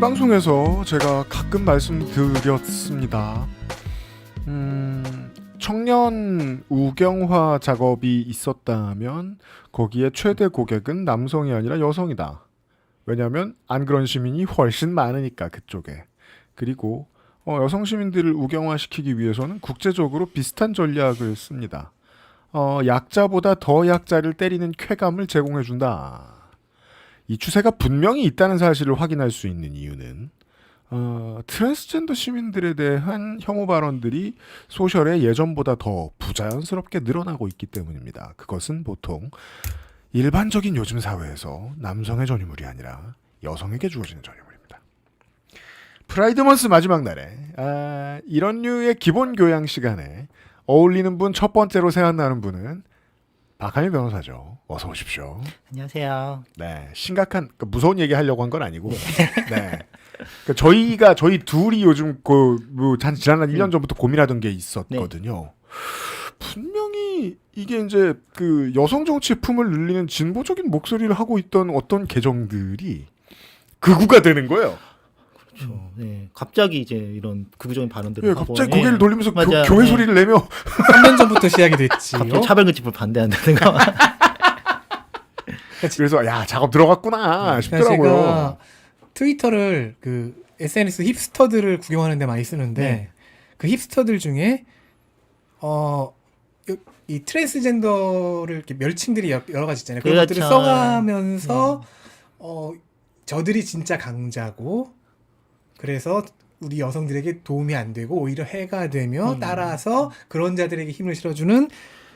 방송에서 제가 가끔 말씀드렸습니다. 청년 우경화 작업이 있었다면 거기에 최대 고객은 남성이 아니라 여성이다. 왜냐하면 안 그런 시민이 훨씬 많으니까 그쪽에. 그리고 여성 시민들을 우경화시키기 위해서는 국제적으로 비슷한 전략을 씁니다. 약자보다 더 약자를 때리는 쾌감을 제공해준다. 이 추세가 분명히 있다는 사실을 확인할 수 있는 이유는 트랜스젠더 시민들에 대한 혐오 발언들이 소셜에 예전보다 더 부자연스럽게 늘어나고 있기 때문입니다. 그것은 보통 일반적인 요즘 사회에서 남성의 전유물이 아니라 여성에게 주어지는 전유물입니다. 프라이드먼스 마지막 날에 이런 류의 기본 교양 시간에 어울리는 분 첫 번째로 생각나는 분은 박한일 변호사죠. 어서 오십시오. 안녕하세요. 네, 심각한 무서운 얘기 하려고 한 건 아니고, 네, 그러니까 저희 둘이 요즘 지난 한 1년 전부터 고민하던 게 있었거든요. 네. 분명히 이게 이제 그 여성 정치의 품을 늘리는 진보적인 목소리를 하고 있던 어떤 계정들이 극우가 되는 거예요. 그렇죠. 네, 갑자기 이제 이런 극우적인 발언들을 네, 하고, 갑자기 고개를 돌리면서 교회 네. 소리를 내며 3년 전부터 시작이 됐지. 갑자기 차별금지법을 반대한다든가. 그래서 야 작업 들어갔구나 싶더라고요. 제가 트위터를 그 SNS 힙스터들을 구경하는데 많이 쓰는데 네. 그 힙스터들 중에 이 트랜스젠더를 이렇게 멸칭들이 여러 가지 있잖아요. 그런 그렇죠. 것들을 써가면서 저들이 진짜 강자고 그래서 우리 여성들에게 도움이 안 되고 오히려 해가 되며 따라서 그런 자들에게 힘을 실어주는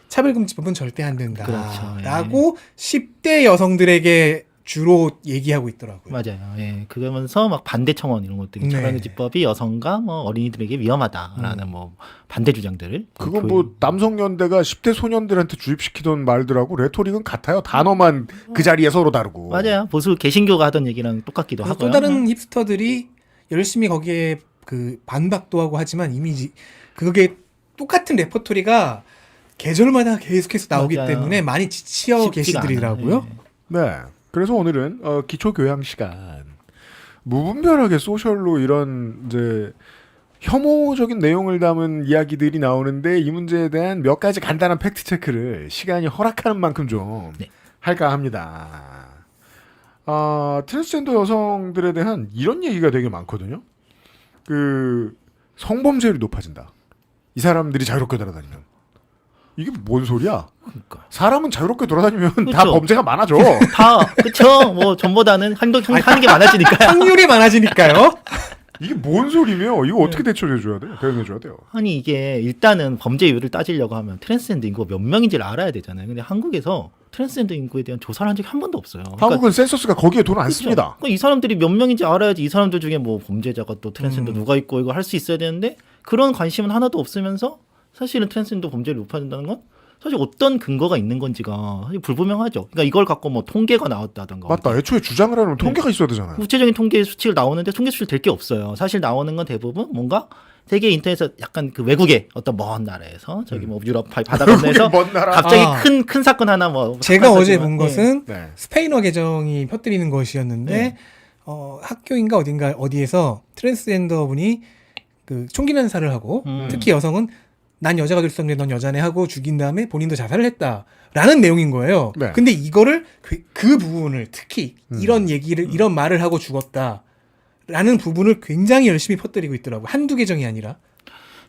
차별금지법은 절대 안 된다. 그렇죠. 라고 10대 여성들에게 주로 얘기하고 있더라고요. 맞아요. 예, 그러면서 막 반대 청원 이런 것들이 네. 차별금지법이 여성과 뭐 어린이들에게 위험하다라는 뭐 반대 주장들을. 그건 뭐 남성연대가 10대 소년들한테 주입시키던 말들하고 레토릭은 같아요. 단어만 그 자리에 서로 다르고. 맞아요. 보수 개신교가 하던 얘기랑 똑같기도 하고요. 또 다른 힙스터들이 열심히 거기에 그 반박도 하고 하지만 이미 그게 똑같은 레퍼토리가 계절마다 계속해서 나오기 맞아요. 때문에 많이 지치어 계시더라고요. 네. 그래서 오늘은 기초 교양 시간 무분별하게 소셜로 이런 이제 혐오적인 내용을 담은 이야기들이 나오는데 이 문제에 대한 몇 가지 간단한 팩트 체크를 시간이 허락하는 만큼 좀 네. 할까 합니다. 트랜스젠더 여성들에 대한 이런 얘기가 되게 많거든요. 그 성범죄율이 높아진다. 이 사람들이 자유롭게 돌아다니면. 이게 뭔 소리야? 그러니까. 사람은 자유롭게 돌아다니면 그렇죠. 다 범죄가 많아져. 다 그렇죠. 뭐 전보다는 하는 게 많아지니까요. 확률이 많아지니까요. 이게 뭔 소리며? 이거 어떻게 대처해줘야 돼요? 대응해줘야 돼요? 아니 이게 일단은 범죄율을 따지려고 하면 트랜스젠더 인구가 몇 명인지를 알아야 되잖아요. 근데 한국에서 트랜스젠더 인구에 대한 조사를 한 적이 한 번도 없어요. 한국은 센서스가 거기에 돈 안 씁니다. 그러니까 이 사람들이 몇 명인지 알아야지 이 사람들 중에 뭐 범죄자가 또 트랜스젠더 누가 있고 이거 할 수 있어야 되는데 그런 관심은 하나도 없으면서 사실은 트랜스젠더 범죄율이 높아진다는 건 사실 어떤 근거가 있는 건지가 사실 불분명하죠. 그러니까 이걸 갖고 뭐 통계가 나왔다던가. 맞다. 애초에 주장을 하려면 통계가 있어야 되잖아요. 구체적인 통계 수치를 나오는데 통계 수치를 될 게 없어요. 사실 나오는 건 대부분 뭔가 세계 인터넷에서 약간 그 외국의 어떤 먼 나라에서 저기 뭐 유럽 바다 건너에서 먼 나라. 갑자기 큰 사건 하나 뭐 제가 어제 본 예. 것은 네. 스페인어 계정이 펴뜨리는 것이었는데 네. 학교인가 어디에서 트랜스젠더 분이 그 총기 난사를 하고 특히 여성은 난 여자가 될 수 없는데 넌 여자네 하고 죽인 다음에 본인도 자살을 했다라는 내용인 거예요. 네. 근데 이거를 그 부분을 특히 이런 얘기를 이런 말을 하고 죽었다라는 부분을 굉장히 열심히 퍼뜨리고 있더라고요. 한두 계정이 아니라.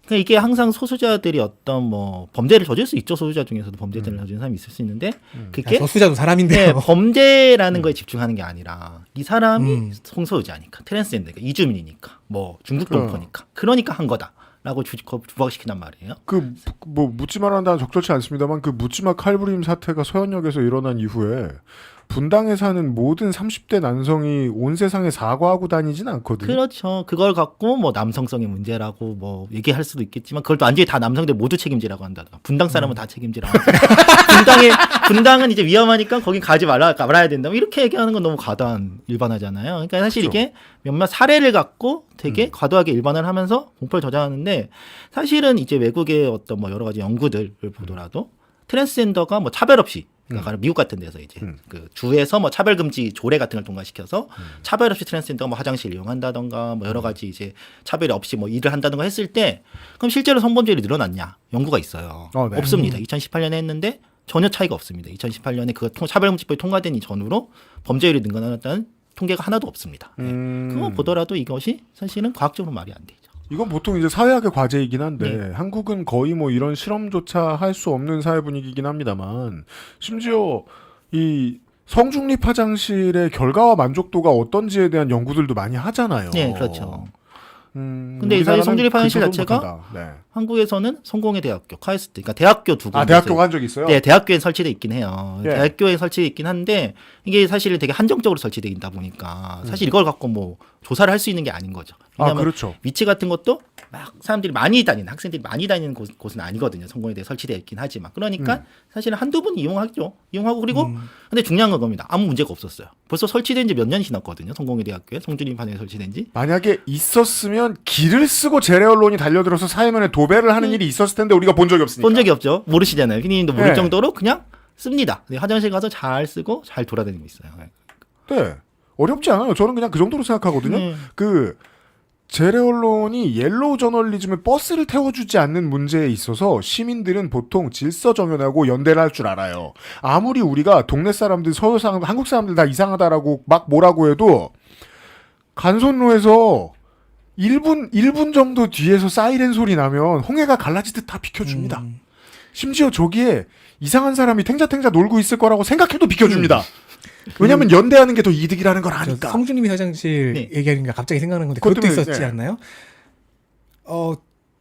그러니까 이게 항상 소수자들이 어떤 뭐 범죄를 저질 수 있죠. 소수자 중에서도 범죄를 저지른 사람이 있을 수 있는데 그게 저수자도 사람인데요. 네, 범죄라는 거에 집중하는 게 아니라 이 사람이 성소유자니까 트랜스젠더니까 이주민이니까 뭐 중국 동포니까 그러니까 한 거다라고 부각시킨단 말이에요. 뭐 묻지마 한다는 적절치 않습니다만 그 묻지마 칼부림 사태가 서현역에서 일어난 이후에 분당에 사는 모든 30대 남성이 온 세상에 사과하고 다니진 않거든요. 그렇죠. 그걸 갖고 뭐 남성성의 문제라고 뭐 얘기할 수도 있겠지만 그걸 또 완전히 다 남성들 모두 책임지라고 한다든가 분당 사람은 다 책임지라고 분당은 이제 위험하니까 거기 가지 말아야 된다. 이렇게 얘기하는 건 너무 과도한 일반화잖아요. 그러니까 사실 그렇죠. 이게 몇몇 사례를 갖고 되게 과도하게 일반화를 하면서 공포를 저장하는데 사실은 이제 외국의 어떤 뭐 여러 가지 연구들을 보더라도 트랜스젠더가 뭐 차별 없이 그러니까 미국 같은 데서 이제 그 주에서 뭐 차별금지 조례 같은 걸 통과시켜서 차별 없이 트랜스젠더가 뭐 화장실 이용한다던가 뭐 여러 가지 이제 차별이 없이 뭐 일을 한다던가 했을 때 그럼 실제로 성범죄율이 늘어났냐? 연구가 있어요. 네. 없습니다. 2018년에 했는데 전혀 차이가 없습니다. 2018년에 그 차별금지법이 통과된 이전으로 범죄율이 늘어났다는 통계가 하나도 없습니다. 그거 보더라도 이것이 사실은 과학적으로 말이 안 되죠. 이건 보통 이제 사회학의 과제이긴 한데 네. 한국은 거의 뭐 이런 실험조차 할 수 없는 사회 분위기이긴 합니다만 심지어 이 성중립 화장실의 결과와 만족도가 어떤지에 대한 연구들도 많이 하잖아요. 네, 그렇죠. 근데 우리나라는 사실 성중립 화장실 그 자체가 정도 못한다. 네. 한국에서는 성공의 대학교, 카이스트, 그러니까 대학교 두 군데. 대학교가 한 적 있어요? 네, 대학교에 설치돼 있긴 해요. 예. 대학교에 설치돼 있긴 한데 이게 사실 되게 한정적으로 설치돼 있다 보니까 사실 이걸 갖고 뭐 조사를 할 수 있는 게 아닌 거죠. 왜냐하면 그렇죠. 위치 같은 것도 막 사람들이 많이 다니는 학생들이 많이 다니는 곳은 아니거든요. 성공에 대해 설치되어 있긴 하지만 그러니까 사실은 한두 분 이용하죠. 이용하고 그리고 근데 중요한 건 겁니다. 아무 문제가 없었어요. 벌써 설치된 지 몇 년이 지났거든요. 성공회 대학교에 성준입 반에 설치된 지. 만약에 있었으면 길을 쓰고 재래 언론이 달려들어서 사회면에 도배를 하는 일이 있었을 텐데 우리가 본 적이 없으니까. 본 적이 없죠. 모르시잖아요. 피디님도 모를 네. 정도로 그냥 씁니다. 네, 화장실 가서 잘 쓰고 잘 돌아다니고 있어요. 네. 네. 어렵지 않아요. 저는 그냥 그 정도로 생각하거든요. 네. 그 재래 언론이 옐로우 저널리즘에 버스를 태워주지 않는 문제에 있어서 시민들은 보통 질서 정연하고 연대를 할 줄 알아요. 아무리 우리가 동네 사람들, 서울 사람, 한국 사람들 다 이상하다라고 막 뭐라고 해도 간선로에서 1분 정도 뒤에서 사이렌 소리 나면 홍해가 갈라지듯 다 비켜줍니다. 심지어 저기에 이상한 사람이 탱자탱자 놀고 있을 거라고 생각해도 비켜줍니다. 왜냐하면 연대하는 게 더 이득이라는 걸 아니까. 성준님이 화장실 네. 얘기하니까 갑자기 생각나는 건데 그것 그것도 때문에, 있었지 네. 않나요?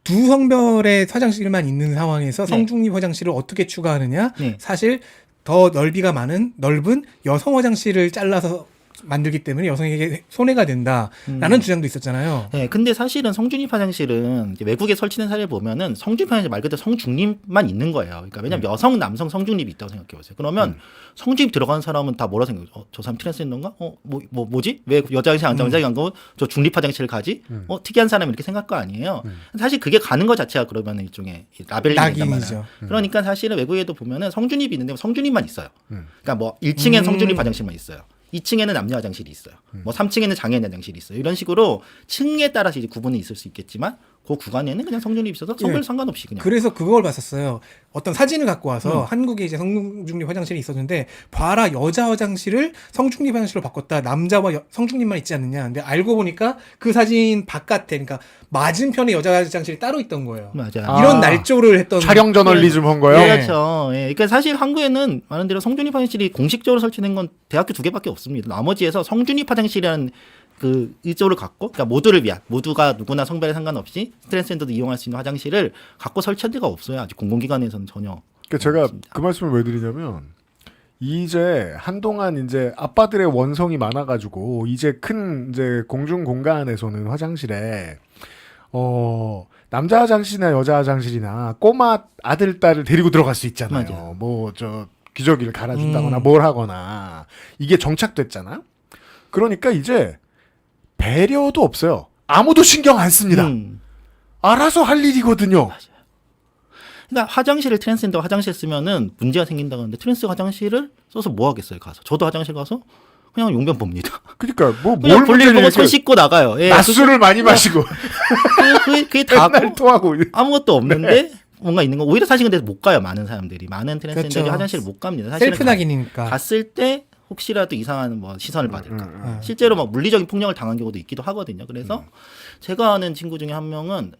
두 성별의 화장실만 있는 상황에서 네. 성중립 화장실을 어떻게 추가하느냐? 네. 사실 더 넓이가 넓은 여성 화장실을 잘라서 만들기 때문에 여성에게 손해가 된다라는 주장도 있었잖아요. 네, 근데 사실은 성중립 화장실은 이제 외국에 설치된 사례를 보면은 성중립 화장실 말 그대로 성중립만 있는 거예요. 그러니까 왜냐면 여성, 남성 성중립이 있다고 생각해 보세요. 그러면 성중립 들어가는 사람은 다 뭐라 생각해요? 저 사람 트랜스젠더인가? 뭐지? 왜 여자 화장실 안 가고 남자 화장실 안 가고 저 중립 화장실을 가지? 특이한 사람 이렇게 생각할 거 아니에요. 사실 그게 가는 것 자체가 그러면 일종의 라벨링이란 말이에요. 낙인이죠. 그러니까 사실은 외국에도 보면은 성중립이 있는데 성중립만 있어요. 그러니까 뭐 1층엔 성중립 화장실만 있어요. 2층에는 남녀 화장실이 있어요. 뭐 3층에는 장애인 화장실이 있어요. 이런 식으로 층에 따라서 이제 구분이 있을 수 있겠지만 그 구간에는 그냥 성중립이 있어서 성별 예. 상관없이 그냥. 그래서 그걸 봤었어요. 어떤 사진을 갖고 와서 한국에 이제 성중립 화장실이 있었는데 봐라 여자 화장실을 성중립 화장실로 바꿨다. 남자와 성중립만 있지 않느냐. 근데 알고 보니까 그 사진 바깥에 그러니까 맞은편에 여자 화장실이 따로 있던 거예요. 맞아. 이런 날조를 했던 촬영 저널리즘 한 거요? 예. 그렇죠. 예. 그러니까 사실 한국에는 많은 대로 성중립 화장실이 공식적으로 설치된 건 대학교 2개밖에 없습니다. 나머지에서 성중립 화장실이라는 그 의조를 갖고, 그러니까 모두를 위한, 모두가 누구나 성별에 상관없이 트랜스젠더도 이용할 수 있는 화장실을 갖고 설치한 데가 없어요. 아직 공공기관에서는 전혀. 그러니까 제가 없습니다. 그 말씀을 왜 드리냐면 이제 한동안 이제 아빠들의 원성이 많아가지고 이제 큰 이제 공중 공간에서는 화장실에 남자 화장실이나 여자 화장실이나 꼬마 아들 딸을 데리고 들어갈 수 있잖아요. 맞아요. 뭐 저 기저귀를 갈아준다거나 뭘 하거나 이게 정착됐잖아. 그러니까 이제 배려도 없어요. 아무도 신경 안 씁니다. 알아서 할 일이거든요. 그러니까 화장실을 트랜스젠더 화장실 쓰면은 문제가 생긴다고 하는데 트랜스 화장실을 써서 뭐 하겠어요, 가서. 저도 화장실 가서 그냥 용변 봅니다. 그러니까 뭘 그냥 볼일 보고 문제냐, 손 씻고 나가요. 예. 낮술을 많이 마시고 그게 다 맨날 토하고 아무것도 없는데 뭔가 있는 거. 오히려 사실 근데 못 가요, 많은 사람들이. 많은 트랜스젠더들이 그렇죠. 화장실을 못 갑니다. 사실은 셀프 낙인이니까. 갔을 때 혹시라도 이상한 뭐 시선을 받을까. 실제로 막 물리적인 폭력을 당한 경우도 있기도 하거든요. 그래서 제가 아는 친구 중에 한 명은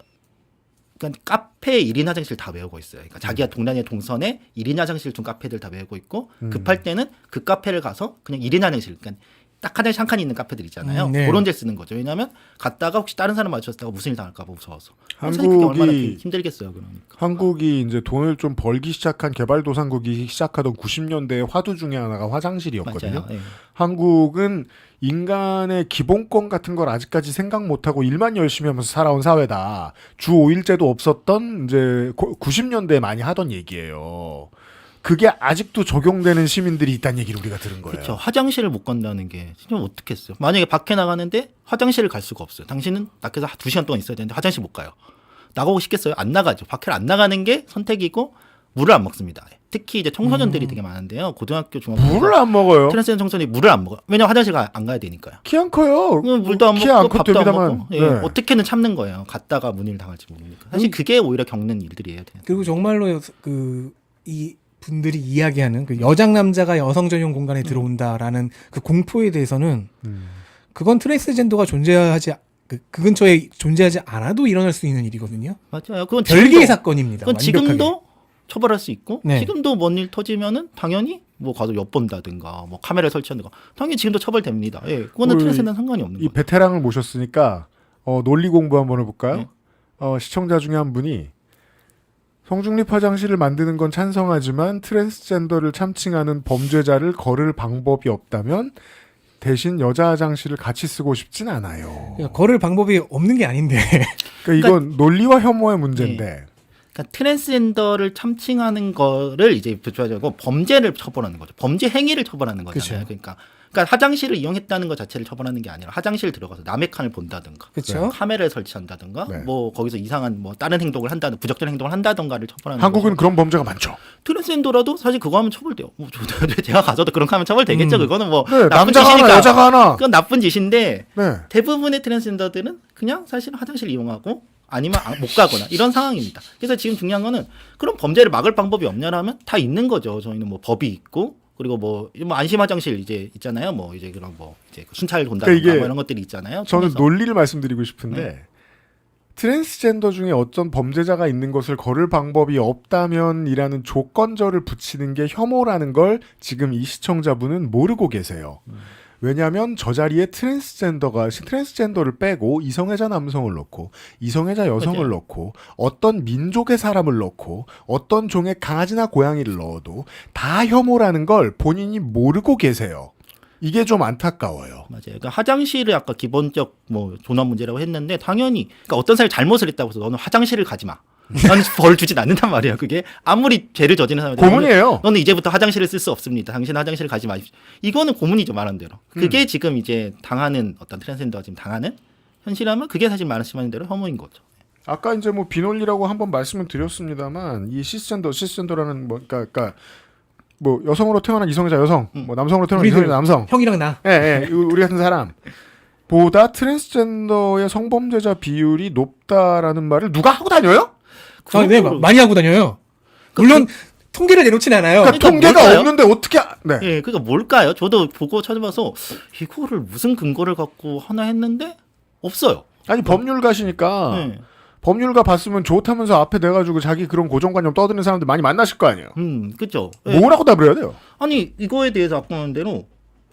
그러니까 카페 1인 화장실 다 외우고 있어요. 그러니까 자기가 동네의 동선에 1인 화장실 중 카페들 다 외우고 있고 급할 때는 그 카페를 가서 그냥 1인 화장실 그러니까 딱 화장실 한 칸이 있는 카페들 있잖아요. 네. 그런 데 쓰는 거죠. 왜냐하면 갔다가 혹시 다른 사람 마주쳤다가 무슨 일 당할까 봐 무서워서. 사실 한국이- 그게 얼마나 힘들겠어요. 그러니까. 한국이 이제 돈을 좀 벌기 시작한 개발도상국이 시작하던 90년대의 화두 중에 하나가 화장실이었거든요. 맞아요. 예. 한국은 인간의 기본권 같은 걸 아직까지 생각 못하고 일만 열심히 하면서 살아온 사회다. 주 5일제도 없었던 이제 90년대에 많이 하던 얘기예요. 그게 아직도 적용되는 시민들이 있다는 얘기를 우리가 들은 거예요. 그렇죠. 화장실을 못 간다는 게 진짜 어떻겠어요. 만약에 밖에 나가는데 화장실을 갈 수가 없어요. 당신은 밖에서 2시간 동안 있어야 되는데 화장실 못 가요. 나가고 싶겠어요? 안 나가죠. 밖에 안 나가는 게 선택이고 물을 안 먹습니다. 특히 이제 청소년들이 되게 많은데요. 고등학교, 중학교 물을 안 먹어요. 트랜스젠더 청소년이 물을 안 먹어요. 왜냐면 화장실 안 가야 되니까요. 키 안 커요. 물도 안 키 안 먹고 커도 밥도 안 됩니다만. 먹고 예, 네. 어떻게는 참는 거예요. 갔다가 문의를 당할지 모르니까. 사실 그게 오히려 겪는 일들이에요. 그리고 정말로 이 분들이 이야기하는 그 여장 남자가 여성 전용 공간에 들어온다라는 그 공포에 대해서는 그건 트랜스젠더가 존재하지 그 근처에 존재하지 않아도 일어날 수 있는 일이거든요. 맞아요. 그건 별개의 지금도- 사건입니다. 그건 완벽하게. 지금도 처벌할 수 있고 네. 지금도 뭔 일 터지면은 당연히 뭐 가서 엿본다든가 뭐 카메라 설치한다든가 당연히 지금도 처벌됩니다. 예, 그거는 우리 트랜스젠더는 상관이 없는 이 거예요. 베테랑을 모셨으니까 논리 공부 한번 해볼까요? 네. 시청자 중에 한 분이 성중립 화장실을 만드는 건 찬성하지만 트랜스젠더를 참칭하는 범죄자를 거를 방법이 없다면 대신 여자 화장실을 같이 쓰고 싶진 않아요. 그러니까 걸을 방법이 없는 게 아닌데. 그러니까 이건 논리와 혐오의 문제인데 그러니까 트랜스젠더를 참칭하는 거를 이제 부처하고 범죄를 처벌하는 거죠. 범죄 행위를 처벌하는 거잖아요. 그쵸. 그러니까 화장실을 이용했다는 것 자체를 처벌하는 게 아니라 화장실 들어가서 남의 칸을 본다든가 그렇죠. 카메라를 설치한다든가 네. 뭐 거기서 이상한 뭐 다른 행동을 한다든 부적절한 행동을 한다든가를 처벌하는 한국은 거죠. 그런 범죄가 많죠. 트랜스젠더라도 사실 그거 하면 처벌돼요. 뭐 제가 가서도 그런 거 하면 처벌되겠죠. 그거는 뭐 네, 나쁜 남자가 짓이니까. 하나 여자가 하나. 그건 나쁜 짓인데 네. 대부분의 트랜스젠더들은 그냥 사실 화장실 이용하고 아니면 못 가거나 이런 상황입니다. 그래서 지금 중요한 거는 그런 범죄를 막을 방법이 없냐라면 다 있는 거죠. 저희는 뭐 법이 있고 그리고 뭐 안심 화장실 이제 있잖아요. 뭐 이제 그런 뭐 이제 순찰 돈다든가 그러니까 이게 뭐 이런 것들이 있잖아요. 저는 통해서. 논리를 말씀드리고 싶은데 네. 트랜스젠더 중에 어떤 범죄자가 있는 것을 거를 방법이 없다면이라는 조건절을 붙이는 게 혐오라는 걸 지금 이 시청자분은 모르고 계세요. 왜냐하면 저 자리에 트랜스젠더를 빼고 이성애자 남성을 넣고 이성애자 여성을 맞아요. 넣고 어떤 민족의 사람을 넣고 어떤 종의 강아지나 고양이를 넣어도 다 혐오라는 걸 본인이 모르고 계세요. 이게 좀 안타까워요. 맞아요. 그러니까 화장실을 아까 기본적 뭐 존엄 문제라고 했는데 당연히 그러니까 어떤 사람이 잘못을 했다고 해서 너는 화장실을 가지 마. 난 벌 주진 않는단 말이에요. 그게 아무리 죄를 저지른 사람이 고문이에요. 너는 이제부터 화장실을 쓸 수 없습니다. 당신은 화장실을 가지 마십시오. 이거는 고문이죠, 말한 대로. 그게 지금 이제 당하는 어떤 트랜스젠더가 지금 당하는 현실이라면 그게 사실 말씀하신 대로 혐오인 거죠. 아까 이제 뭐 비논리라고 한번 말씀을 드렸습니다만 이 시스젠더라는 뭐 그러니까 뭐 여성으로 태어난 이성애자 여성, 뭐 남성으로 태어난 우리들. 이성애자 남성, 형이랑 나. 예, 우리 같은 사람 보다 트랜스젠더의 성범죄자 비율이 높다라는 말을 누가 하고 다녀요? 네, 많이 하고 다녀요. 물론 통계를 내놓진 않아요. 그러니까 통계가 뭘까요? 없는데 어떻게? 네. 예, 그러니까 뭘까요? 저도 보고 찾아봐서 이거를 무슨 근거를 갖고 하나 했는데 없어요. 아니 법률가시니까 네. 법률가 봤으면 좋다면서 앞에 내가지고 자기 그런 고정관념 떠드는 사람들 많이 만나실 거 아니에요. 그죠. 예. 뭐라고 답을 해야 돼요? 아니 이거에 대해서 아까 말한 대로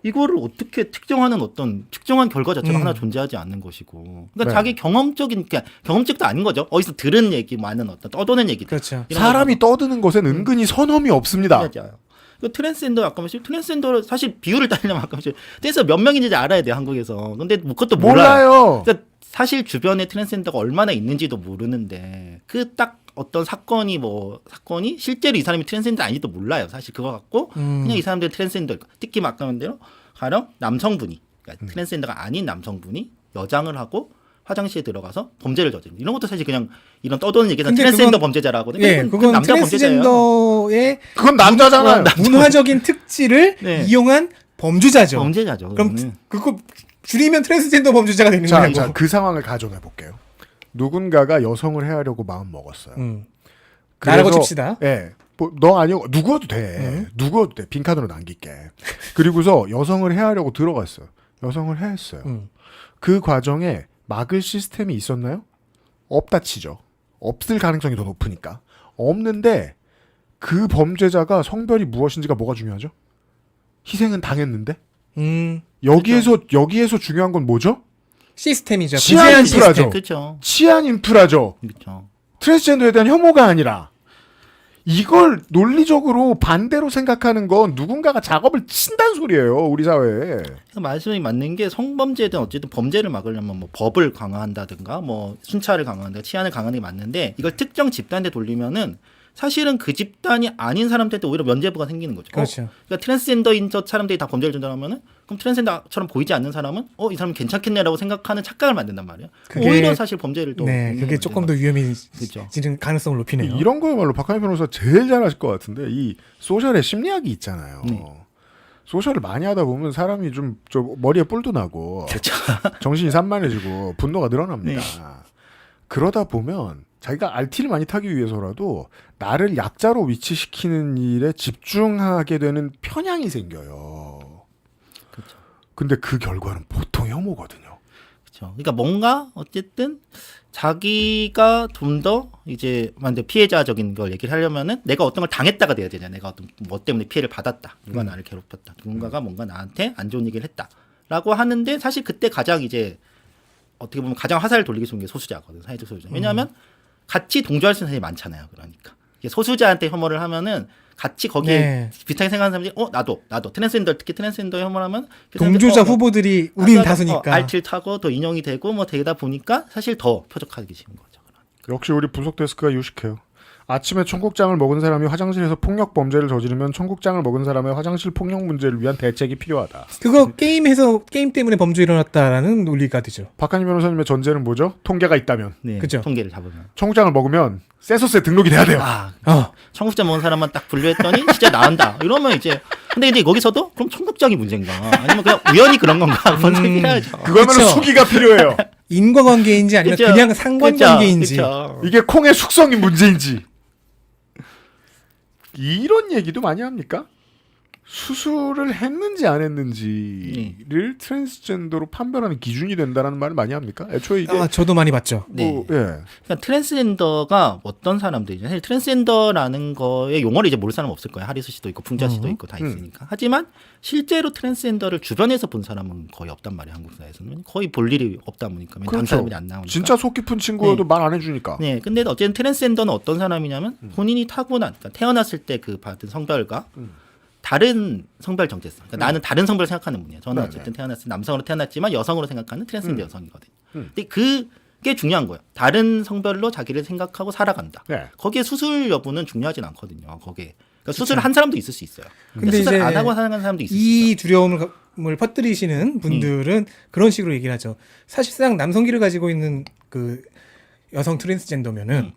이거를 어떻게 특정하는 어떤 특정한 결과 자체가 하나 존재하지 않는 것이고, 그러니까 네. 자기 경험적인 그러니까 경험적도 아닌 거죠. 어디서 들은 얘기, 많은 어떤 떠도는 얘기. 그렇죠. 사람이 떠드는 것엔 은근히 선험이 없습니다. 맞아요. 그 트랜스젠더 아까 말씀 트랜스젠더를 사실 비율을 따지려면 아까 말씀 트랜스젠더 몇 명인지 알아야 돼요 한국에서. 근데 뭐 그것도 몰라요. 몰라요. 그러니까 사실 주변에 트랜스젠더가 얼마나 있는지도 모르는데 그 딱 어떤 사건이 실제로 이 사람이 트랜스젠더 아닌지도 몰라요. 사실 그거 갖고 그냥 이 사람들 트랜스젠더 특히 아까 말한 대로 가령 남성분이 그러니까 트랜스젠더가 아닌 남성분이 여장을 하고 화장실에 들어가서 범죄를 저지르는 이런 것도 사실 그냥 이런 떠도는 얘기는 근데 트랜스젠더 그건- 범죄자라고 하거든요. 예, 그건 남자 범죄자예요. 트랜스젠더의 그건 남자잖아요. 문화적인 특질을 네. 이용한 범죄자죠. 범죄자죠. 그럼 그거는. 그거 줄이면 트랜스젠더 범죄자가 되는 자, 거예요. 자, 그 상황을 가정해 볼게요. 누군가가 여성을 해하려고 마음 먹었어요. 나라고 칩시다. 예. 뭐, 너 아니고 누구여도 돼. 누구여도 돼. 빈칸으로 남길게. 그리고서 여성을 해하려고 들어갔어요. 여성을 해했어요. 그 과정에 막을 시스템이 있었나요? 없다 치죠. 없을 가능성이 더 높으니까. 없는데 그 범죄자가 성별이 무엇인지가 뭐가 중요하죠? 희생은 당했는데? 여기에서 중요한 건 뭐죠? 시스템이죠. 치안 구제한 인프라죠. 시스템. 그렇죠. 치안 인프라죠. 그렇죠. 트랜스젠더에 대한 혐오가 아니라 이걸 논리적으로 반대로 생각하는 건 누군가가 작업을 친다는 소리예요. 우리 사회에. 그래서 말씀이 맞는 게 성범죄든 어쨌든 범죄를 막으려면 뭐 법을 강화한다든가 뭐 순찰을 강화한다든가 치안을 강화하는 게 맞는데 이걸 특정 집단에 돌리면은 사실은 그 집단이 아닌 사람들한테 오히려 면죄부가 생기는 거죠. 그렇죠. 그러니까 트랜스젠더인 저 사람들이 다 범죄를 저질러면은 그럼 트랜스젠더처럼 보이지 않는 사람은 이 사람은 괜찮겠네라고 생각하는 착각을 만든단 말이에요. 그게- 오히려 사실 범죄를 또 네, 빚는 그게 거죠. 조금 더 그죠. 위험해지는 가능성을 높이네요. 이런 거야말로 박한희 변호사 제일 잘하실 것 같은데 이 소셜의 심리학이 있잖아요. 네. 소셜을 많이 하다 보면 사람이 좀 머리에 뿔도 나고 그렇죠. 정신이 산만해지고 분노가 늘어납니다. 네. 그러다 보면 자기가 RT를 많이 타기 위해서라도 나를 약자로 위치시키는 일에 집중하게 되는 편향이 생겨요. 그렇죠. 근데 그 결과는 보통 혐오거든요. 그렇죠. 그러니까 뭔가 어쨌든 자기가 좀 더 이제 만약 피해자적인 걸 얘기를 하려면은 내가 어떤 걸 당했다가 돼야 되잖아요. 내가 어떤 뭐 때문에 피해를 받았다. 누가 나를 괴롭혔다. 누군가가 뭔가 나한테 안 좋은 얘기를 했다라고 하는데 사실 그때 가장 이제 어떻게 보면 가장 화살을 돌리기 좋은 게 소수자거든. 사회적 소수자. 왜냐하면 같이 동조할 수 있는 사람이 많잖아요. 그러니까 이게 소수자한테 혐오를 하면은 같이 거기에 네. 비슷하게 생각하는 사람들이 나도 트랜스젠더 특히 트랜스젠더 혐오를 하면 그 사람들이 동조자 후보들이 우린 다수니까. 알til 타고 더 인용이 되고 뭐 되다 보니까 사실 더 표적하기 쉬운 거죠. 역시 우리 분석 데스크가 유식해요. 아침에 청국장을 먹은 사람이 화장실에서 폭력 범죄를 저지르면 청국장을 먹은 사람의 화장실 폭력 문제를 위한 대책이 필요하다. 그거 게임 때문에 범죄 일어났다라는 논리가 되죠. 박한희 변호사님의 전제는 뭐죠? 통계가 있다면. 네, 그죠. 통계를 잡으면. 청국장을 먹으면 세소스에 등록이 돼야 돼요. 어. 청국장 먹은 사람만 딱 분류했더니 진짜 나온다. 이러면 이제 근데 거기서도 그럼 청국장이 문제인가? 아니면 그냥 우연히 그런 건가? 분석해야죠. 그거면 그쵸. 수기가 필요해요. 인과관계인지 아니면 그쵸. 그냥 상관관계인지. 그쵸. 이게 콩의 숙성이 문제인지. 이런 얘기도 많이 합니까? 수술을 했는지 안 했는지를 트랜스젠더로 판별하는 기준이 된다는 말을 많이 합니까? 애초에 이게 저도 많이 봤죠. 네. 예. 그러니까 트랜스젠더가 어떤 사람들이죠? 사실 트랜스젠더라는 거의 용어를 이제 모를 사람은 없을 거예요. 하리수 씨도 있고 풍자 씨도 있고 다 있으니까. 하지만 실제로 트랜스젠더를 주변에서 본 사람은 거의 없단 말이에요. 한국 사회에서는 거의 볼 일이 없다 보니까 다른 사람들이 안 나오니까. 진짜 속 깊은 친구여도 말 안 해주니까. 네, 근데 어쨌든 트랜스젠더는 어떤 사람이냐면 본인이 타고난, 그러니까 태어났을 때 그 받은 성별과 다른 성별 정체성. 그러니까 나는 다른 성별을 생각하는 분이에요. 저는 네, 어쨌든 태어났을 때 남성으로 태어났지만 여성으로 생각하는 트랜스젠더 여성이거든요. 근데 그게 중요한 거예요. 다른 성별로 자기를 생각하고 살아간다. 네. 거기에 수술 여부는 중요하진 않거든요. 거기에. 그러니까 수술을 한 사람도 있을 수 있어요. 근데 근데 수술 이제 안 하고 살아가는 사람도 있을 수 이 있어요. 두려움을 퍼뜨리시는 분들은 그런 식으로 얘기를 하죠. 사실상 남성기를 가지고 있는 그 여성 트랜스젠더면은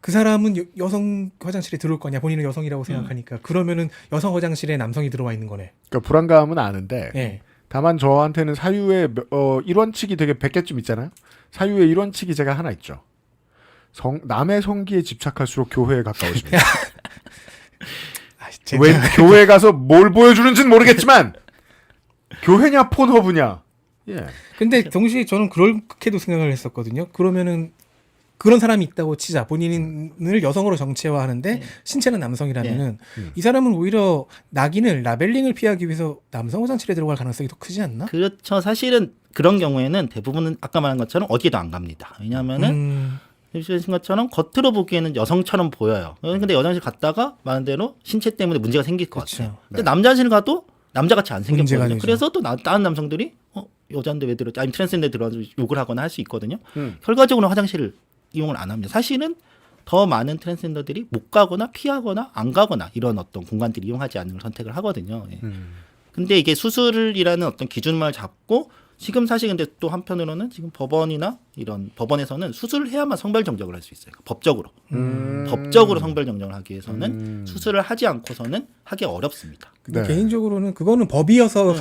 그 사람은 여성 화장실에 들어올 거냐? 본인은 여성이라고 생각하니까 그러면은 여성 화장실에 남성이 들어와 있는 거네. 그러니까 불안감은 아는데 예. 다만 저한테는 사유의 1원칙이 되게 100개쯤 있잖아요. 사유의 1원칙이 제가 하나 있죠. 남의 성기에 집착할수록 교회에 가까워집니다. 왜 교회 가서 뭘 보여주는지는 모르겠지만 교회냐 폰허브냐. 예. 근데 동시에 저는 그렇게도 생각을 했었거든요. 그러면은 그런 사람이 있다고 치자. 본인을 여성으로 정체화하는데 신체는 남성이라면은 이 사람은 오히려 낙인을 라벨링을 피하기 위해서 남성 화장실에 들어갈 가능성이 더 크지 않나? 그렇죠. 사실은 그런 경우에는 대부분은 아까 말한 것처럼 어디에도 안 갑니다. 왜냐하면은 말씀하신 것처럼 겉으로 보기에는 여성처럼 보여요. 근데 여장실 갔다가 말한 대로 신체 때문에 문제가 생길 것 그쵸. 같아요. 근데 남자 화장실 가도 남자같이 안 문제가 생겼거든요. 되죠. 그래서 또 다른 남성들이 여자인데 왜 들었지? 아니면 트랜스젠더 들어와서 욕을 하거나 할 수 있거든요. 결과적으로 화장실을 이용을 안 합니다. 사실은 더 많은 트랜스젠더들이 못 가거나 피하거나 안 가거나 이런 어떤 공간들을 이용하지 않는 걸 선택을 하거든요. 예. 근데 이게 수술이라는 어떤 기준만 잡고 지금 사실 근데 또 한편으로는 지금 법원이나 이런 법원에서는 수술을 해야만 성별 정정을 할 수 있어요. 법적으로. 법적으로 성별 정정을 하기 위해서는 수술을 하지 않고서는 하기 어렵습니다. 근데 네. 개인적으로는 그거는 법이어서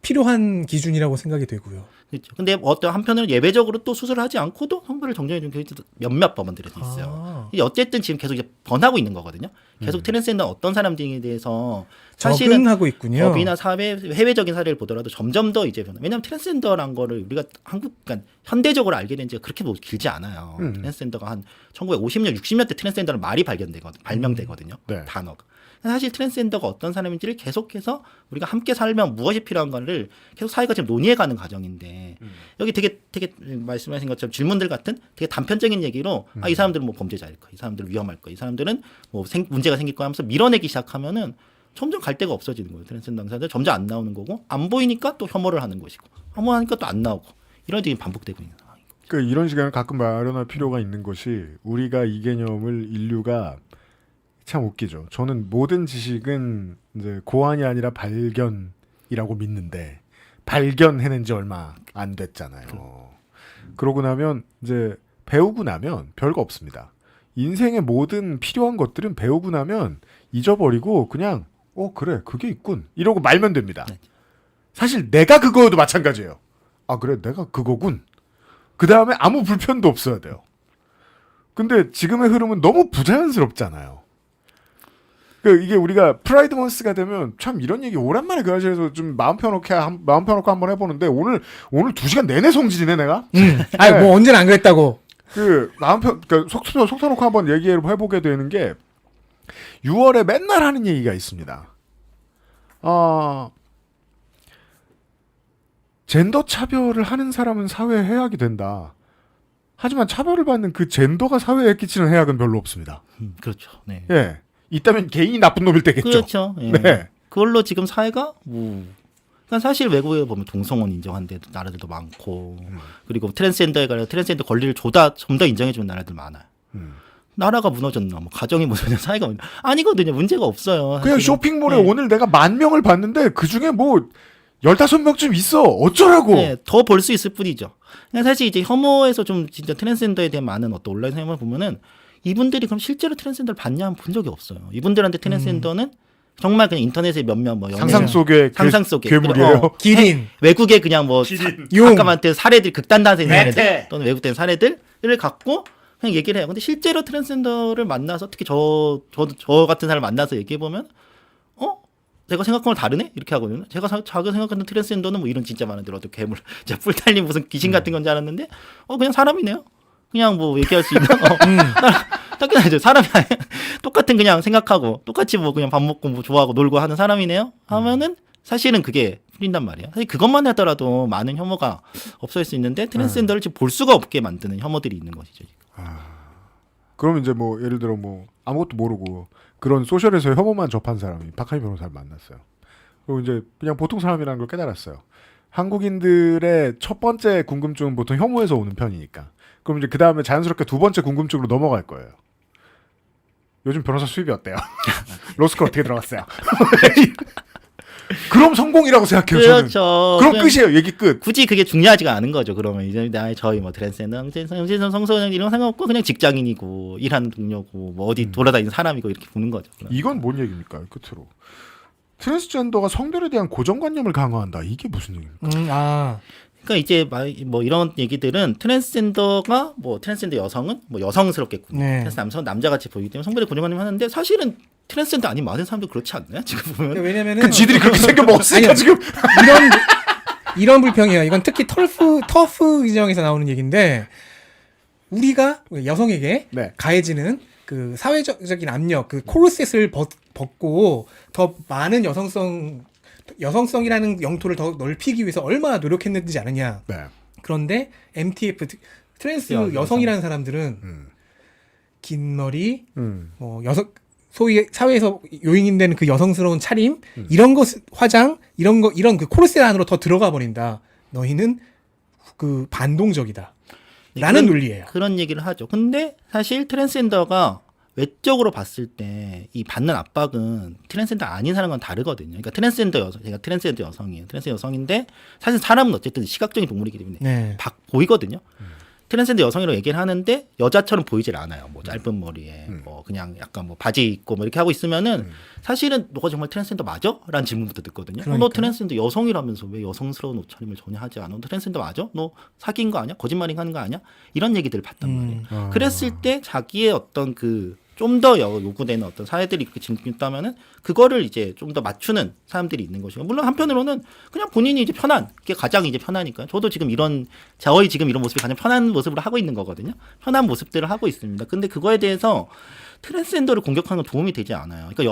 필요한 기준이라고 생각이 되고요. 그렇죠. 근데 어떤 한편으로는 예외적으로 또 수술을 하지 않고도 성별을 정정해 주는 경우도 몇몇 법원들에서 있어요. 어쨌든 지금 계속 이제 번하고 있는 거거든요. 계속 트랜스젠더 어떤 사람들에 대해서 사실은 적응하고 있군요. 법이나 사회 해외적인 사례를 보더라도 점점 더 이제 왜냐하면 트랜스젠더란 거를 우리가 그러니까 현대적으로 알게 된 지가 그렇게 뭐 길지 않아요. 트랜스젠더가 한 1950년, 60년대 트랜스젠더는 말이 발명되거든요. 네. 단어가. 사실 트랜스젠더가 어떤 사람인지를 계속해서 우리가 함께 살면 무엇이 필요한가를 계속 사회가 지금 논의해가는 과정인데 여기 되게 말씀하신 것처럼 질문들 같은 되게 단편적인 얘기로 이 사람들은 뭐 범죄자일 거야, 이 사람들은 위험할 거야, 이 사람들은 뭐 문제가 생길 거야 하면서 밀어내기 시작하면은 점점 갈 데가 없어지는 거예요. 트랜스젠더 당사자들 점점 안 나오는 거고 안 보이니까 또 혐오를 하는 것이고 혐오하니까 또 안 나오고 이런 일이 반복되고 있는 상황이고. 그 이런 시간을 가끔 마련할 필요가 있는 것이 우리가 이 개념을 인류가 참 웃기죠. 저는 모든 지식은 이제 고안이 아니라 발견이라고 믿는데 발견해낸 지 얼마 안 됐잖아요. 그러고 나면 이제 배우고 나면 별거 없습니다. 인생의 모든 필요한 것들은 배우고 나면 잊어버리고 그냥 그래 그게 있군 이러고 말면 됩니다. 네. 사실 내가 그거여도 마찬가지예요. 아 그래 내가 그거군. 그 다음에 아무 불편도 없어야 돼요. 근데 지금의 흐름은 너무 부자연스럽잖아요. 이게 우리가 프라이드 먼스가 되면 참 이런 얘기 오랜만에 그 자리에서 좀 마음 펴놓고 한번 해보는데 오늘 2시간 내내 성질이네 내가. 아니 뭐 언제나 안 그랬다고. 속 터놓고 한번 얘기해보게 되는 게 6월에 맨날 하는 얘기가 있습니다. 젠더 차별을 하는 사람은 사회에 해악이 된다. 하지만 차별을 받는 그 젠더가 사회에 끼치는 해악은 별로 없습니다. 그렇죠. 네. 예. 있다면 개인이 나쁜 놈일 때겠죠. 그렇죠. 예. 네. 그걸로 지금 사회가 그러니까 사실 외국에 보면 동성혼 인정하는 나라들도 많고 그리고 트랜스젠더에 관해 트랜스젠더 권리를 좀 더 인정해주는 나라들 많아요. 나라가 무너졌나, 뭐 가정이 무너졌나, 사회가 무너졌나 아니거든요. 문제가 없어요. 그냥 사실은. 쇼핑몰에 네. 오늘 내가 10,000명을 봤는데 그 중에 뭐 15명쯤 있어. 어쩌라고. 네, 더 볼 수 있을 뿐이죠. 그냥 사실 이제 혐오에서 좀 진짜 트랜스젠더에 대한 많은 어떤 온라인 사용을 보면은 이분들이 그럼 실제로 트랜스젠더를 봤냐 본 적이 없어요. 이분들한테 트랜스젠더는 정말 그냥 인터넷에 몇몇 뭐 상상 속의 상상 속의 괴물이에요. 기린. 외국의 그냥 뭐 용. 아까한테 사례들 극단단세 있는 매태. 사례들 또는 왜곡된 사례들을 갖고 그냥 얘기를 해요. 근데 실제로 트랜스젠더를 만나서 특히 저 같은 사람을 만나서 얘기해 보면 제가 생각한 걸 다르네 이렇게 하거든요. 제가 생각하는 트랜스젠더는 뭐 이런 진짜 많은데 어떤 괴물, 진짜 뿔 달린 무슨 귀신 같은 건 줄 알았는데 그냥 사람이네요. 그냥 뭐 얘기할 수 있는 당연하죠. 사람이 아니야. 똑같은 그냥 생각하고 똑같이 뭐 그냥 밥 먹고 뭐 좋아하고 놀고 하는 사람이네요. 하면은 사실은 그게 풀린단 말이에요. 사실 그것만 하더라도 많은 혐오가 없어질 수 있는데 트랜스젠더를 지금 볼 수가 없게 만드는 혐오들이 있는 것이죠. 그러면 이제 뭐 예를 들어 뭐 아무것도 모르고 그런 소셜에서 혐오만 접한 사람이 박하희 변호사를 만났어요. 그리고 이제 그냥 보통 사람이라는 걸 깨달았어요. 한국인들의 첫 번째 궁금증은 보통 혐오에서 오는 편이니까. 그럼 이제 그 다음에 자연스럽게 두 번째 궁금증으로 넘어갈 거예요. 요즘 변호사 수입이 어때요? 로스쿨 어떻게 들어갔어요? 그럼 성공이라고 생각해요. 그렇죠. 저는. 그럼 끝이에요. 얘기 끝. 굳이 그게 중요하지가 않은 거죠. 그러면 이제 저희 뭐 트랜스젠더, 성소년 이런 거 상관없고 그냥 직장인이고 일하는 동료고 뭐 어디 돌아다니는 사람이고 이렇게 보는 거죠. 이건 뭔 얘기입니까? 끝으로. 트랜스젠더가 성별에 대한 고정관념을 강화한다. 이게 무슨 얘기입니까? 그러니까 이제 뭐 이런 얘기들은 트랜스젠더가 뭐 트랜스젠더 여성은 뭐 여성스럽겠군요. 네. 트랜스 남성은 남자같이 보이기 때문에 성별의 고정관념 하는데 사시는 트랜스젠더 아닌 많은 사람들 그렇지 않나요? 지금 보면 왜냐면은 그 지들이 그렇게 생겨 먹었으니까 아니요. 지금. 이런 불평이에요. 이건 특히 터프 규정에서 나오는 얘기인데 우리가 여성에게 네. 가해지는 그 사회적인 압력, 그 코르셋을 벗고 더 많은 여성성이라는 영토를 더 넓히기 위해서 얼마나 노력했는지 아느냐. 네. 그런데 MTF 트랜스 여성. 여성이라는 사람들은 음. 긴 머리, 뭐 소위 사회에서 요인되는 그 여성스러운 차림, 이런 것 화장, 이런 그 코르셋 안으로 더 들어가 버린다. 너희는 그 반동적이다. 라는 논리예요. 그런 얘기를 하죠. 근데 사실 트랜스젠더가 외적으로 봤을 때 이 받는 압박은 트랜스젠더 아닌 사람과는 다르거든요. 그러니까 트랜스젠더 여성, 제가 트랜스젠더 여성이에요. 트랜스젠더 여성인데 사실 사람은 어쨌든 시각적인 동물이기 때문에 네. 보이거든요. 트랜스젠더 여성이라고 얘기를 하는데 여자처럼 보이질 않아요. 뭐 짧은 머리에 뭐 그냥 약간 뭐 바지 입고 뭐 이렇게 하고 있으면은 사실은 너가 정말 트랜스젠더 맞아? 라는 질문부터 듣거든요. 너 그러니까요. 트랜스젠더 여성이라면서 왜 여성스러운 옷차림을 전혀 하지 않아? 너 트랜스젠더 맞아? 너 사귄 거 아니야? 거짓말인 하는 거 아니야? 이런 얘기들을 봤단 말이에요. 그랬을 때 자기의 어떤 그 좀 더 요구되는 어떤 사회들이 그렇게 진행됐다면은 그거를 이제 좀 더 맞추는 사람들이 있는 것이고 물론 한편으로는 그냥 본인이 이제 편한 그게 가장 이제 편하니까요. 저도 지금 저희 지금 이런 모습이 가장 편한 모습으로 하고 있는 거거든요. 편한 모습들을 하고 있습니다. 근데 그거에 대해서 트랜스젠더를 공격하는 건 도움이 되지 않아요. 그러니까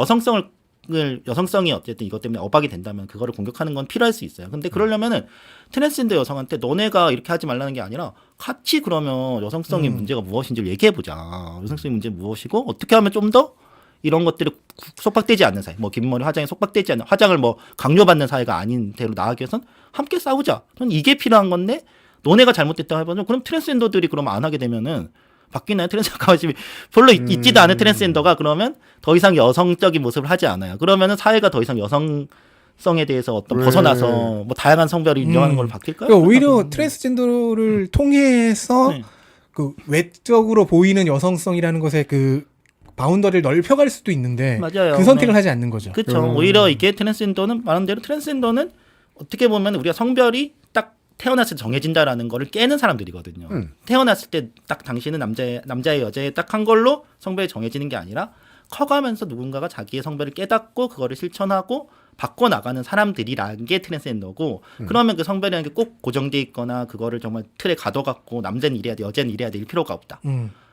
여성성이 어쨌든 이것 때문에 억압이 된다면 그거를 공격하는 건 필요할 수 있어요. 근데 그러려면은 트랜스젠더 여성한테 너네가 이렇게 하지 말라는 게 아니라 같이 그러면 여성성의 문제가 무엇인지를 얘기해보자. 여성성의 문제는 무엇이고 어떻게 하면 좀 더 이런 것들이 속박되지 않는 사회, 뭐 긴 머리 화장에 속박되지 않는 화장을 뭐 강요받는 사회가 아닌 대로 나아가기 위해선 함께 싸우자. 저는 이게 필요한 건데 너네가 잘못됐다고 해봐도 그럼 트랜스젠더들이 그럼 안 하게 되면은 바뀌나요? 트랜스젠더가 관심이 별로 있지도 않은 트랜스젠더가 그러면 더 이상 여성적인 모습을 하지 않아요. 그러면은 사회가 더 이상 여성성에 대해서 어떤 왜? 벗어나서 뭐 다양한 성별을 인정하는 걸로 바뀔까요? 그러니까 오히려 트랜스젠더를 통해서 네. 그 외적으로 보이는 여성성이라는 것의 그 바운더리를 넓혀갈 수도 있는데 맞아요. 그 선택을 네. 하지 않는 거죠. 그렇죠. 오히려 이게 트랜스젠더는 말한 대로 트랜스젠더는 어떻게 보면 우리가 성별이 딱 태어났을 때 정해진다라는 거를 깨는 사람들이거든요. 태어났을 때 딱 당신은 남자의 여자의 딱 한 걸로 성별이 정해지는 게 아니라 커가면서 누군가가 자기의 성별을 깨닫고 그거를 실천하고 바꿔 나가는 사람들이라는 게 트랜스젠더고 그러면 그 성별이라는 게 꼭 고정돼 있거나 그거를 정말 틀에 가둬갖고 남자는 이래야 돼 여자는 이래야 돼 일 필요가 없다.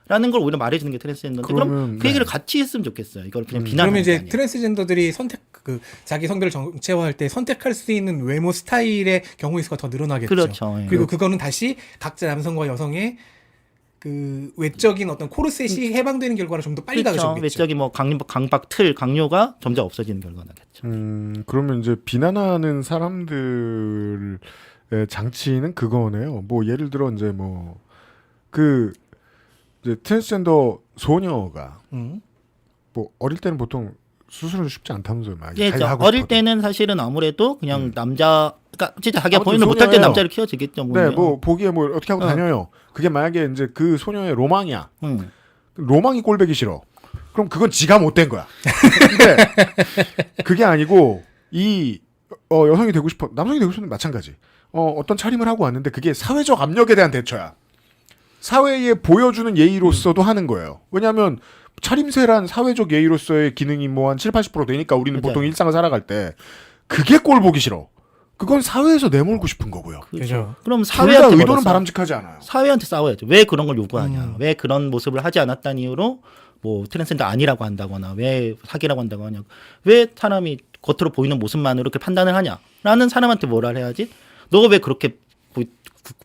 라는 걸 오히려 말해주는 게 트랜스젠더인데 그럼 그러면, 그 얘기를 네. 같이 했으면 좋겠어요. 이걸 그냥 그러면 비난하는 게 이제 아니라. 트랜스젠더들이 자기 성별을 정체화할 때 선택할 수 있는 외모 스타일의 경우 수가 더 늘어나겠죠. 그렇죠. 예. 그리고 그거는 다시 각자 남성과 여성의 그 외적인 어떤 코르셋이 해방되는 결과로 좀 더 빨리 그렇죠. 가져오겠죠. 외적인 뭐 강박 틀 강요가 점점 없어지는 결과가 나겠죠. 그러면 이제 비난하는 사람들의 장치는 그거네요. 뭐 예를 들어 이제 뭐 그 이제 트랜스젠더 소녀가 뭐 어릴 때는 보통 수술은 쉽지 않다면서요. 막 예, 자기가 하고 어릴 싶어도. 때는 사실은 아무래도 그냥 남자, 그러니까 진짜 자기가 아무튼 본인을 못할 때 소녀예요. 남자를 키워지겠죠. 네, 뭐 보기에 뭐 어떻게 하고 다녀요. 그게 만약에 이제 그 소녀의 로망이야. 로망이 꼴배기 싫어. 그럼 그건 지가 못된 거야. 근데 그게 아니고 이 여성이 되고 싶어, 남성이 되고 싶은 마찬가지. 어떤 차림을 하고 왔는데 그게 사회적 압력에 대한 대처야. 사회에 보여주는 예의로서도 하는 거예요. 왜냐하면 차림새란 사회적 예의로서의 기능이 뭐 한 7, 80% 되니까 우리는 맞아요. 보통 일상을 살아갈 때 그게 꼴 보기 싫어. 그건 사회에서 내몰고 싶은 거고요. 그죠. 그럼 둘 다 사회한테 의도는 걸어서 바람직하지 않아요. 사회한테 싸워야죠. 왜 그런 걸 요구하냐? 왜 그런 모습을 하지 않았다는 이유로 뭐 트랜스젠더 아니라고 한다거나 왜 사기라고 한다고 하냐? 왜 사람이 겉으로 보이는 모습만으로 그렇게 판단을 하냐?라는 사람한테 뭐라 해야지? 너가 왜 그렇게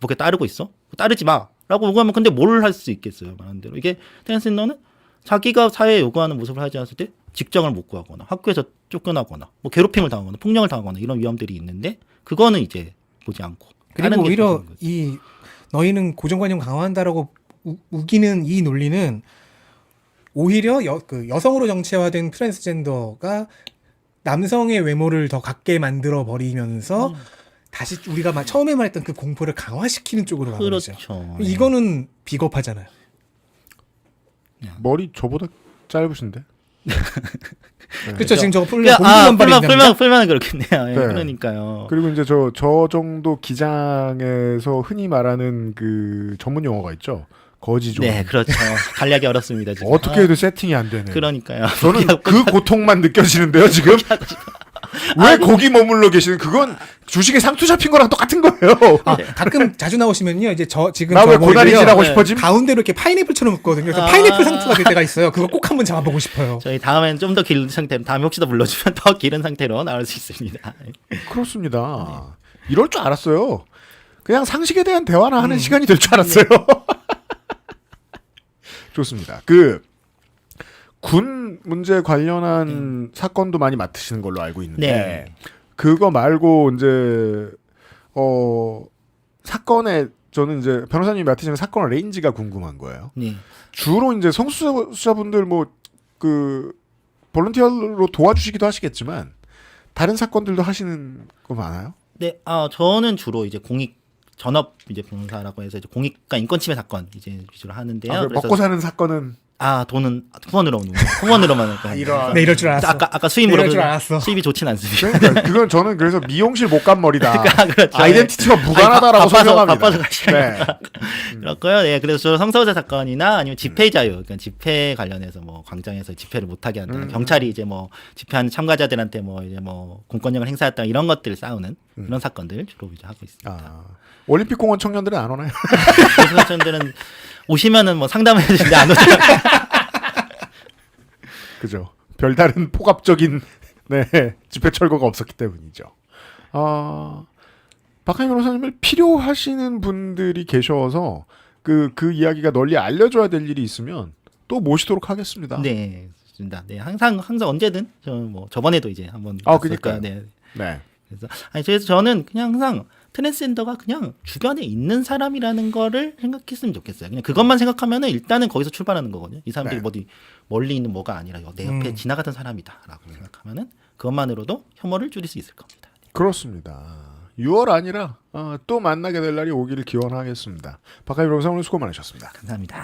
그렇게 따르고 있어? 따르지 마.라고 요구하면 근데 뭘 할 수 있겠어요? 말한 대로 이게 트랜스젠더는 자기가 사회에 요구하는 모습을 하지 않았을 때 직장을 못 구하거나 학교에서 쫓겨나거나 뭐 괴롭힘을 당하거나 폭력을 당하거나 이런 위험들이 있는데 그거는 이제 보지 않고 다른 그리고 게 오히려 보이는 거죠. 이 너희는 고정관념 강화한다라고 우기는 이 논리는 오히려 여성으로 정체화된 트랜스젠더가 남성의 외모를 더 갖게 만들어 버리면서 다시 우리가 처음에 말했던 그 공포를 강화시키는 쪽으로 가버리죠. 그렇죠. 이거는 비겁하잖아요. 머리 저보다 짧으신데? 그렇죠. 지금 저거 풀면 그렇겠네요. 예, 네. 그러니까요. 그리고 이제 저 정도 기장에서 흔히 말하는 그 전문 용어가 있죠. 거지존. 네, 그렇죠. 관리하기 어렵습니다. 지금. 어떻게 해도 세팅이 안 되네. 그러니까요. 저는 그 고통만 느껴지는데요, 지금. 왜 거기 머물러 계시는? 그건 주식에 상투 잡힌 거랑 똑같은 거예요. 가끔 자주 나오시면요. 이제 지금 나 왜 저 머리를요. 고다리질하고 네. 싶어짐? 가운데로 이렇게 파인애플처럼 묶거든요. 그래서 아. 파인애플 상투가 될 때가 있어요. 그거 꼭 한번 잡아보고 싶어요. 저희 다음엔 좀 더 긴 상태로 다음에 혹시 더 불러주면 더 기른 상태로 나올 수 있습니다. 그렇습니다. 이럴 줄 알았어요. 그냥 상식에 대한 대화나 하는 시간이 될 줄 알았어요. 좋습니다. 군 문제 관련한 사건도 많이 맡으시는 걸로 알고 있는데 네. 그거 말고 이제 사건에 저는 이제 변호사님이 맡으시는 사건 레인지가 궁금한 거예요. 네. 주로 이제 성수자분들 볼런티어로 도와주시기도 하시겠지만 다른 사건들도 하시는 거 많아요? 네, 저는 주로 이제 전업 이제 변호사라고 해서 이제 공익과 인권 침해 사건 이제 위주로 하는데요. 먹고 사는 사건은 돈은 후원으로 오는 거예요. 후원으로만 할 거예요. 이런. 네, 이럴 줄 알았어. 아까 수입 이럴 물어보는 줄 알았어. 수입이 좋진 않습니다. 그러니까 그건 저는 그래서 미용실 못간머리다. 그렇죠. 아이덴티티와 무관하다라고 바빠서 설명합니다. 가시니까. 네. 그렇고요. 네, 그래서 주로 성서자 사건이나 아니면 집회 자유, 그러니까 집회 관련해서 뭐 광장에서 집회를 못하게 한다. 경찰이 이제 뭐 집회하는 참가자들한테 뭐 이제 뭐 공권력을 행사했다 이런 것들을 싸우는 그런 사건들 주로 이제 하고 있습니다. 올림픽공원 청년들은 안 오나요? 그래서 저들은 오시면은 뭐 상담을 해주는데 안 오죠. 그죠. 별다른 폭압적인 집회 철거가 없었기 때문이죠. 박하임 변호사님을 필요하시는 분들이 계셔서 그 이야기가 널리 알려줘야 될 일이 있으면 또 모시도록 하겠습니다. 네, 좋습니다. 네, 항상 언제든 저번에도 이제 한번 그러니까요. 네. 네. 그래서 저는 그냥 항상 트랜스젠더가 그냥 주변에 있는 사람이라는 거를 생각했으면 좋겠어요. 그냥 그것만 생각하면은 일단은 거기서 출발하는 거거든요. 이 사람들이 네. 어디 멀리 있는 뭐가 아니라 내 옆에 지나가던 사람이다라고 생각하면은 그것만으로도 혐오를 줄일 수 있을 겁니다. 그렇습니다. 6월 아니라 또 만나게 될 날이 오기를 기원하겠습니다. 박하일 변호사 오늘 수고 많으셨습니다. 감사합니다.